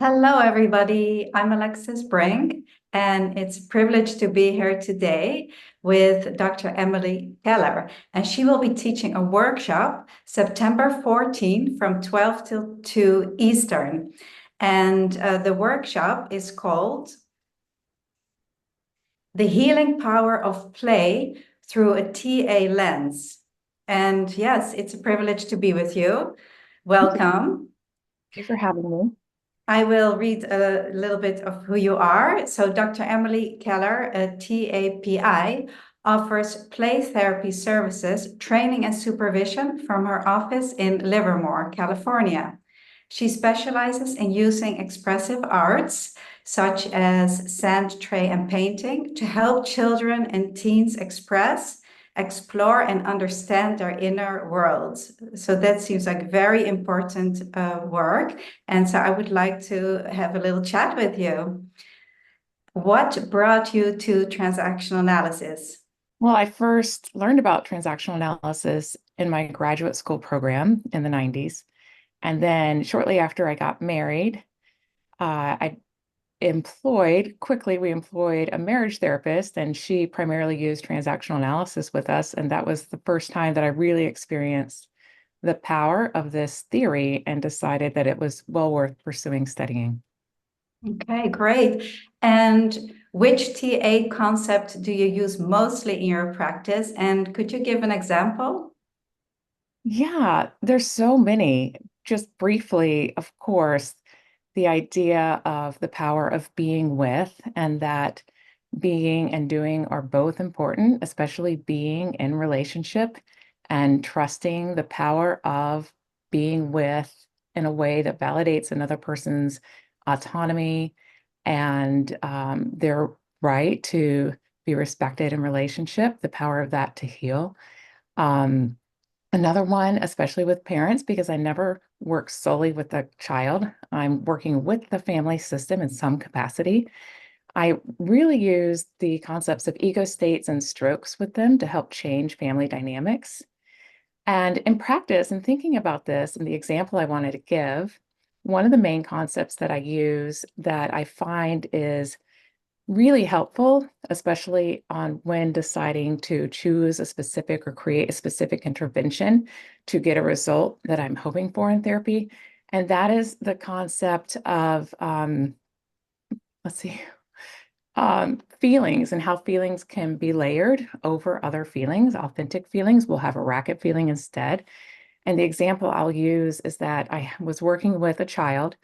Hello, everybody. I'm Alexis Brink, and it's a privilege to be here today with Dr. Emily Keller. And she will be teaching a workshop September 14 from 12 till 2 Eastern. And the workshop is called The Healing Power of Play Through a TA Lens. And yes, it's a privilege to be with you. Welcome. Thank you for having me. I will read a little bit of who you are. So Dr. Emily Keller, a TAPI, offers play therapy services, training and supervision from her office in Livermore, California. She specializes in using expressive arts, such as sand, tray, and painting, to help children and teens explore and understand their inner worlds. So that seems like very important work. And so I would like to have a little chat with you. What brought you to transactional analysis? Well, I first learned about transactional analysis in my graduate school program in the 90s. And then shortly after I got married, I we employed a marriage therapist, and she primarily used transactional analysis with us. And that was the first time that I really experienced the power of this theory and decided that it was well worth pursuing studying. Okay, great. And which TA concept do you use mostly in your practice? And could you give an example? Yeah, there's so many. Just briefly, of course, the idea of the power of being with, and that being and doing are both important, especially being in relationship and trusting the power of being with in a way that validates another person's autonomy and their right to be respected in relationship, the power of that to heal. Um, Another one, especially with parents, because I never work solely with the child. I'm working with the family system in some capacity. I really use the concepts of ego states and strokes with them to help change family dynamics. And in practice, and thinking about this and the example I wanted to give, one of the main concepts that I use that I find is really helpful, especially on when deciding to choose a specific or create a specific intervention to get a result that I'm hoping for in therapy. And that is the concept of, let's see, feelings and how feelings can be layered over other feelings. Authentic feelings will have a racket feeling instead. And the example I'll use is that I was working with a child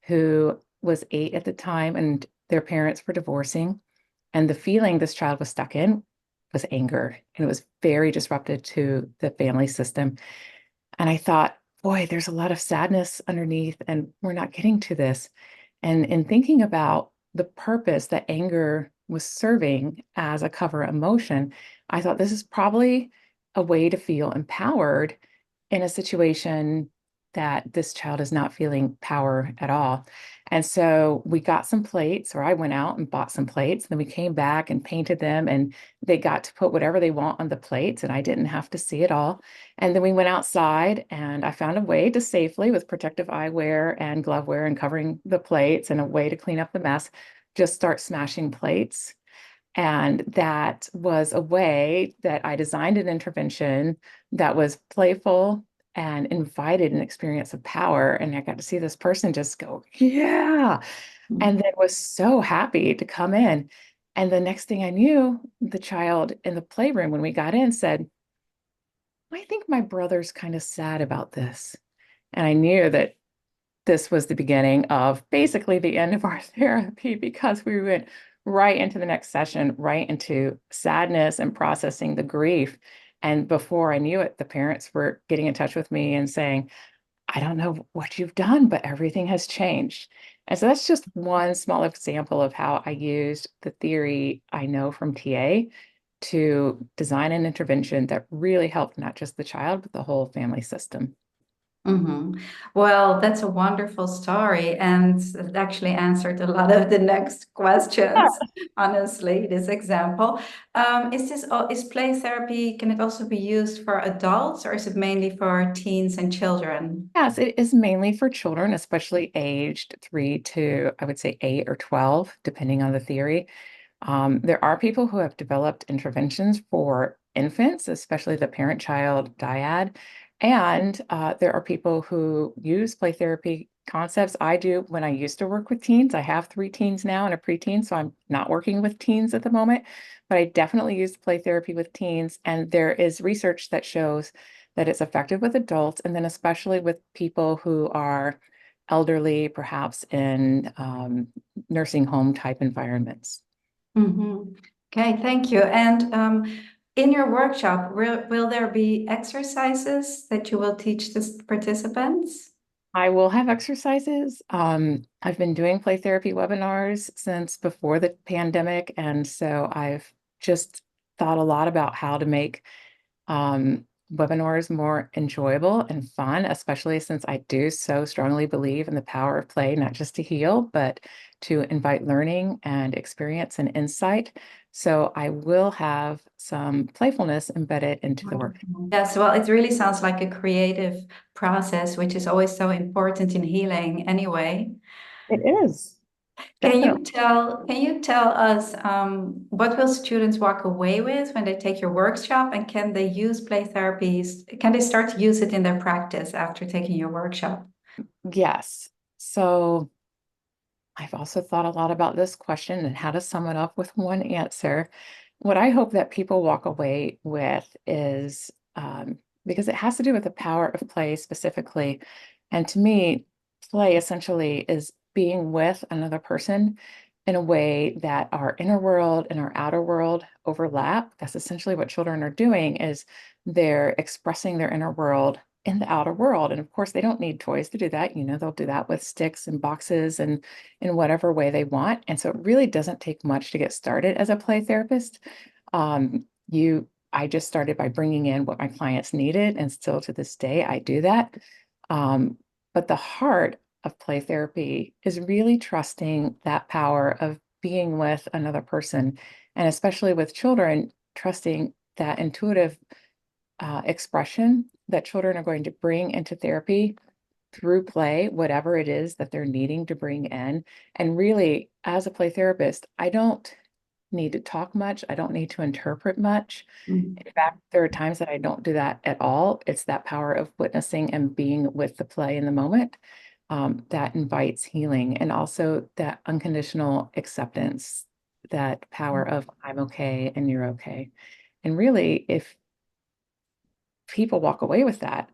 who was 8 at the time, and their parents were divorcing. And the feeling this child was stuck in was anger, and it was very disruptive to the family system. And I thought, boy, there's a lot of sadness underneath, and we're not getting to this. And in thinking about the purpose that anger was serving as a cover emotion, I thought this is probably a way to feel empowered in a situation that this child is not feeling power at all. And so we got some plates, or I went out and bought some plates. Then we came back and painted them, and they got to put whatever they want on the plates, and I didn't have to see it all. And then we went outside, and I found a way to safely, with protective eyewear and glove wear and covering the plates and a way to clean up the mess, just start smashing plates. And that was a way that I designed an intervention that was playful and invited an experience of power. And I got to see this person just go, yeah, and then was so happy to come in. And the next thing I knew, the child in the playroom, when we got in, said, I think my brother's kind of sad about this. And I knew that this was the beginning of basically the end of our therapy, because we went right into the next session, right into sadness and processing the grief. And before I knew it, the parents were getting in touch with me and saying, I don't know what you've done, but everything has changed. And so that's just one small example of how I used the theory I know from TA to design an intervention that really helped not just the child, but the whole family system. Mhm. Well, that's a wonderful story, and it actually answered a lot of the next questions, honestly, this example. Is play therapy, can it also be used for adults, or is it mainly for teens and children? Yes, it is mainly for children, especially aged 3 to, I would say, 8 or 12, depending on the theory. There are people who have developed interventions for infants, especially the parent-child dyad, and there are people who use play therapy concepts. I do when I used to work with teens. I have 3 teens now and a preteen, so I'm not working with teens at the moment, but I definitely use play therapy with teens, and there is research that shows that it's effective with adults, and then especially with people who are elderly, perhaps in nursing home type environments. Mhm. Okay, thank you. And in your workshop, will there be exercises that you will teach the participants? I will have exercises. I've been doing play therapy webinars since before the pandemic, and so I've just thought a lot about how to make webinars more enjoyable and fun, especially since I do so strongly believe in the power of play, not just to heal, but to invite learning and experience and insight. So I will have some playfulness embedded into the work. Yes, well, it really sounds like a creative process, which is always so important in healing anyway. It is, definitely. Can you tell us what will students walk away with when they take your workshop, and can they use play therapies? Can they start to use it in their practice after taking your workshop? Yes. So I've also thought a lot about this question and how to sum it up with one answer. What I hope that people walk away with is because it has to do with the power of play specifically. And to me, play essentially is being with another person in a way that our inner world and our outer world overlap. That's essentially what children are doing is they're expressing their inner world in the outer world. And of course, they don't need toys to do that. You know, they'll do that with sticks and boxes and in whatever way they want. And so it really doesn't take much to get started as a play therapist. I just started by bringing in what my clients needed, and still to this day, I do that. Um, but the heart of play therapy is really trusting that power of being with another person, and especially with children, trusting that intuitive expression that children are going to bring into therapy through play, whatever it is that they're needing to bring in. And really, as a play therapist, I don't need to talk much. I don't need to interpret much. Mm. In fact, there are times that I don't do that at all. It's that power of witnessing and being with the play in the moment that invites healing, and also that unconditional acceptance, that power of I'm okay and you're okay. And really, if people walk away with that,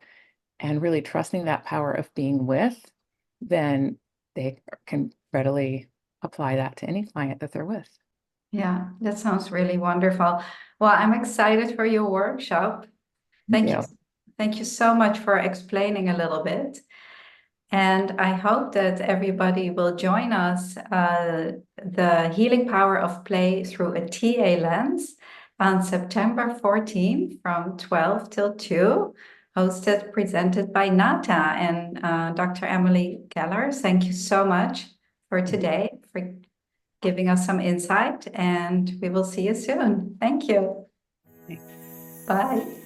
and really trusting that power of being with, then they can readily apply that to any client that they're with. Yeah, that sounds really wonderful. Well, I'm excited for your workshop. Thank Thank you. you. Thank you so much for explaining a little bit. And I hope that everybody will join us, the healing power of play through a TA lens on September 14th from 12 till 2, hosted, presented by NATAA and Dr. Emily Keller. Thank you so much for today, for giving us some insight, and we will see you soon. Thank you. Thanks. Bye.